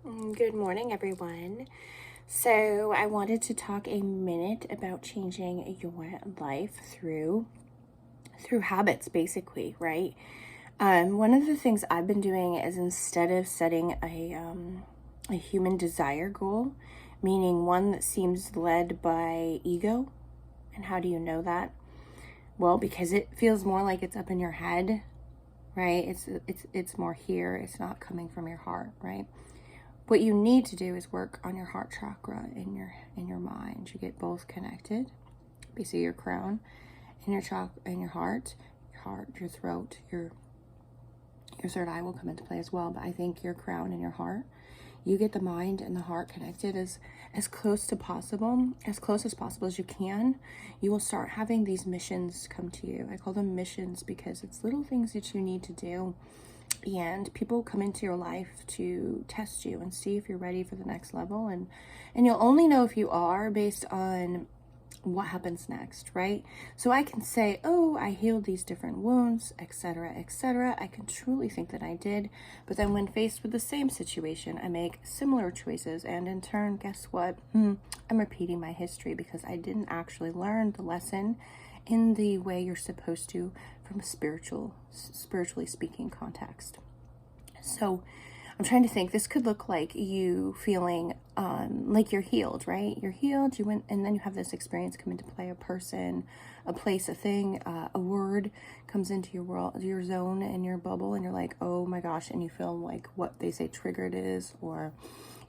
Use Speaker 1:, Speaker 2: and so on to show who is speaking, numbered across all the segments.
Speaker 1: Good morning, everyone. So, I wanted to talk a minute about changing your life through habits, basically, right? One of the things I've been doing is instead of setting a human desire goal, meaning one that seems led by ego. And how do you know that? Well, because it feels more like it's up in your head, right? It's more here. It's not coming from your heart, right? What you need to do is work on your heart chakra in your mind. You get both connected. Basically, your crown and your heart, your throat, your third eye will come into play as well. But I think your crown and your heart, you get the mind and the heart connected as close to possible, as close as possible as you can. You will start having these missions come to you. I call them missions because it's little things that you need to do, and people come into your life to test you and see if you're ready for the next level, and you'll only know if you are based on what happens next, right? So I can say, oh, I healed these different wounds, etc., etc. I can truly think that I did, but then when faced with the same situation, I make similar choices, and in turn, guess what? I'm repeating my history because I didn't actually learn the lesson in the way you're supposed to from a spiritually speaking context. So I'm trying to think. This could look like you feeling like you're healed, right? You're healed. You went, and then you have this experience come into play. A person, a place, a thing, a word comes into your world, your zone, and your bubble, and you're like, oh my gosh! And you feel like what they say triggered is, or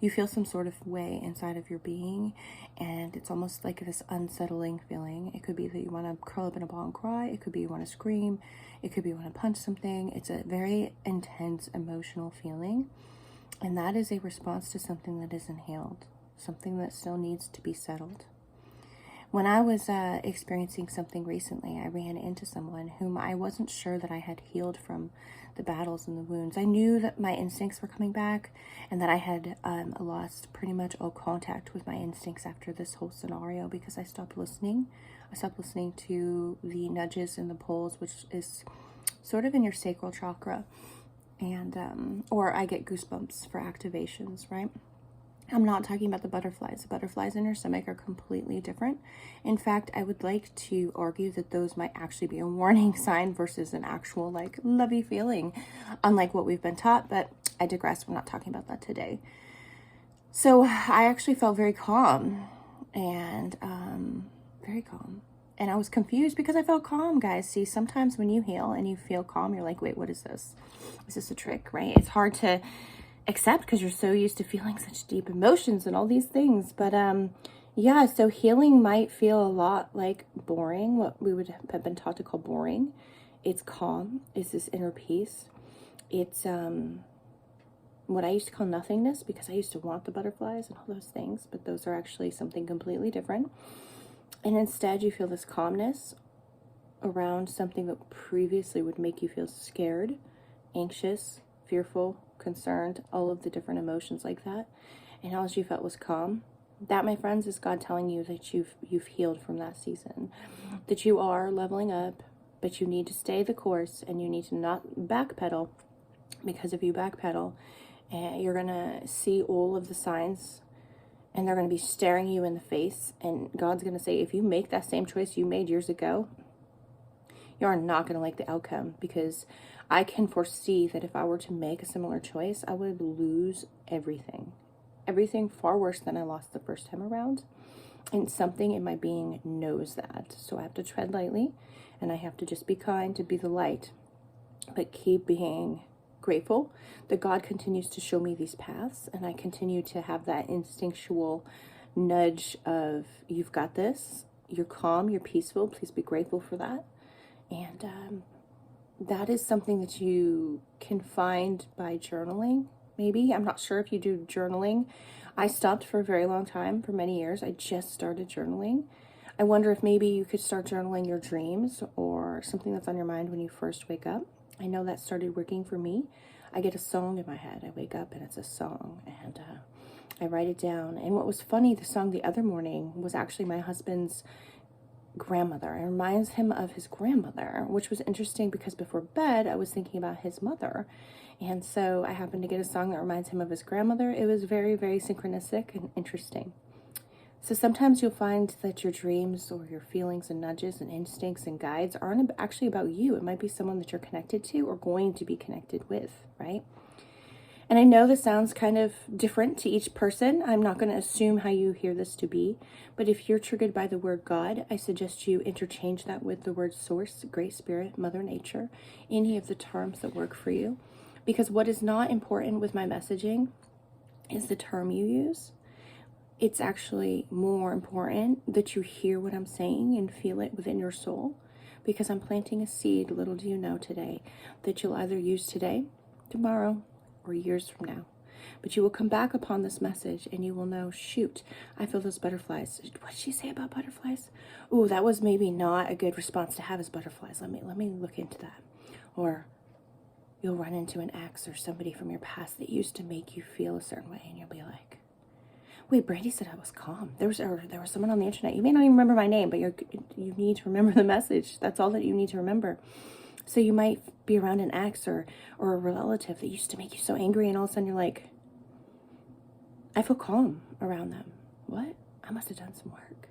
Speaker 1: you feel some sort of way inside of your being, and it's almost like this unsettling feeling. It could be that you want to curl up in a ball and cry. It could be you want to scream. It could be you want to punch something. It's a very intense emotional feeling, and that is a response to something that isn't healed, something that still needs to be settled. When I was experiencing something recently, I ran into someone whom I wasn't sure that I had healed from the battles and the wounds. I knew that my instincts were coming back and that I had lost pretty much all contact with my instincts after this whole scenario because I stopped listening. I stopped listening to the nudges and the pulls, which is sort of in your sacral chakra. And or I get goosebumps for activations, right? I'm not talking about the butterflies. The butterflies in your stomach are completely different. In fact, I would like to argue that those might actually be a warning sign versus an actual like lovey feeling, unlike what we've been taught, but I digress. We're not talking about that today. So I actually felt very calm and very calm. And I was confused because I felt calm, guys. See, sometimes when you heal and you feel calm, you're like, wait, what is this? Is this a trick, right? It's hard to accept because you're so used to feeling such deep emotions and all these things. But yeah, so healing might feel a lot like boring, what we would have been taught to call boring. It's calm. It's this inner peace. It's what I used to call nothingness because I used to want the butterflies and all those things, but those are actually something completely different. And instead you feel this calmness around something that previously would make you feel scared, anxious, fearful, concerned, all of the different emotions like that. And all you felt was calm. That, my friends, is God telling you that you've healed from that season, that you are leveling up, but you need to stay the course and you need to not backpedal, because if you backpedal, you're gonna see all of the signs and they're going to be staring you in the face, and God's going to say, if you make that same choice you made years ago, you're not going to like the outcome, because I can foresee that if I were to make a similar choice, I would lose everything far worse than I lost the first time around. And something in my being knows that. So I have to tread lightly, and I have to just be kind, to be the light, but keep being grateful that God continues to show me these paths, and I continue to have that instinctual nudge of, you've got this, you're calm, you're peaceful, please be grateful for that. And that is something that you can find by journaling. Maybe, I'm not sure if you do journaling. I stopped for a very long time, for many years. I just started journaling. I wonder if maybe you could start journaling your dreams or something that's on your mind when you first wake up. I know that started working for me. I get a song in my head. I wake up and it's a song, and I write it down. And what was funny, the song the other morning was actually my husband's grandmother. It reminds him of his grandmother, which was interesting because before bed I was thinking about his mother. And so I happened to get a song that reminds him of his grandmother. It was very, very synchronistic and interesting. So sometimes you'll find that your dreams or your feelings and nudges and instincts and guides aren't actually about you. It might be someone that you're connected to or going to be connected with, right? And I know this sounds kind of different to each person. I'm not going to assume how you hear this to be, but if you're triggered by the word God, I suggest you interchange that with the word source, Great Spirit, Mother Nature, any of the terms that work for you. Because what is not important with my messaging is the term you use. It's actually more important that you hear what I'm saying and feel it within your soul, because I'm planting a seed, little do you know today, that you'll either use today, tomorrow, or years from now. But you will come back upon this message and you will know, shoot, I feel those butterflies. What did she say about butterflies? Ooh, that was maybe not a good response to have as butterflies. Let me look into that. Or you'll run into an ex or somebody from your past that used to make you feel a certain way, and you'll be like, wait, Brandy said I was calm. There was someone on the internet. You may not even remember my name, but you need to remember the message. That's all that you need to remember. So you might be around an ex or a relative that used to make you so angry, and all of a sudden you're like, I feel calm around them. What? I must have done some work.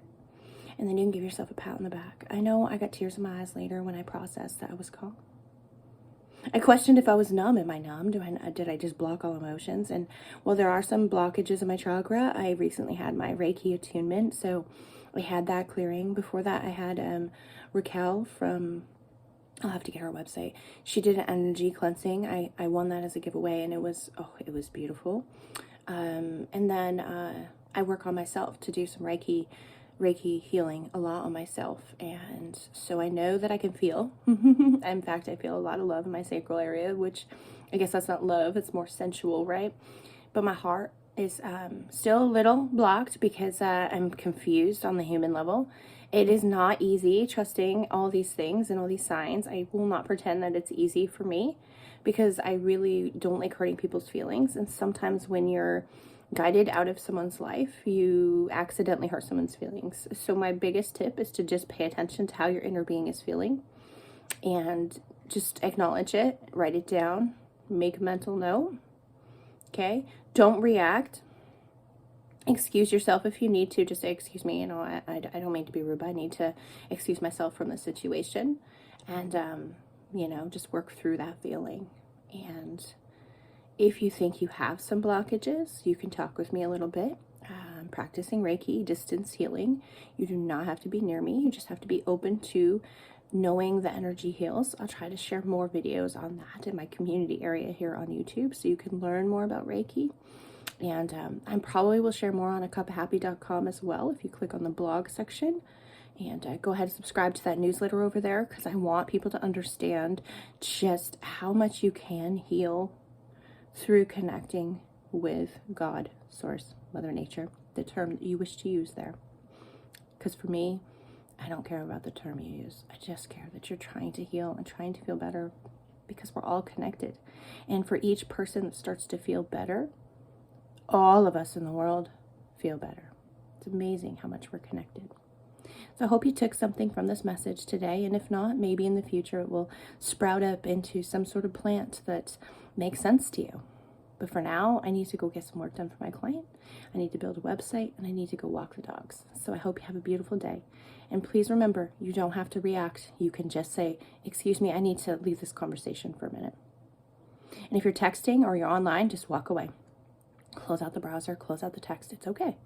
Speaker 1: And then you can give yourself a pat on the back. I know I got tears in my eyes later when I processed that I was calm. I questioned if I was numb. Am I numb? Did I just block all emotions? And while there are some blockages in my chakra, I recently had my Reiki attunement, so I had that clearing. Before that, I had Raquel from, I'll have to get her website. She did an energy cleansing. I won that as a giveaway, and it was beautiful. And then I work on myself to do some Reiki healing a lot on myself, and so I know that I can feel. In fact, I feel a lot of love in my sacral area, which I guess that's not love, it's more sensual, right? But my heart is still a little blocked because I'm confused on the human level. It is not easy trusting all these things and all these signs. I will not pretend that it's easy for me, because I really don't like hurting people's feelings, and sometimes when you're guided out of someone's life, you accidentally hurt someone's feelings. So my biggest tip is to just pay attention to how your inner being is feeling and just acknowledge it, write it down, make a mental note, okay? Don't react. Excuse yourself if you need to. Just say, excuse me, I don't mean to be rude, but I need to excuse myself from the situation. And, just work through that feeling. And if you think you have some blockages, you can talk with me a little bit. I'm practicing Reiki, distance healing. You do not have to be near me. You just have to be open to knowing the energy heals. I'll try to share more videos on that in my community area here on YouTube, so you can learn more about Reiki. And I probably will share more on acupofhappy.com as well if you click on the blog section. And go ahead and subscribe to that newsletter over there, because I want people to understand just how much you can heal through connecting with God, Source, Mother Nature, the term that you wish to use there. Because for me, I don't care about the term you use. I just care that you're trying to heal and trying to feel better, because we're all connected. And for each person that starts to feel better, all of us in the world feel better. It's amazing how much we're connected. So I hope you took something from this message today, and if not, maybe in the future it will sprout up into some sort of plant that makes sense to you. But for now, I need to go get some work done for my client. I need to build a website, and I need to go walk the dogs. So I hope you have a beautiful day. And please remember, you don't have to react. You can just say, excuse me, I need to leave this conversation for a minute. And if you're texting or you're online, just walk away. Close out the browser, close out the text. It's okay.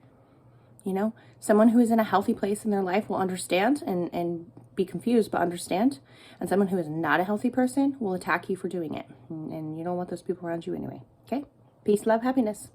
Speaker 1: Someone who is in a healthy place in their life will understand and be confused, but understand. And someone who is not a healthy person will attack you for doing it. And you don't want those people around you anyway. Okay? Peace, love, happiness.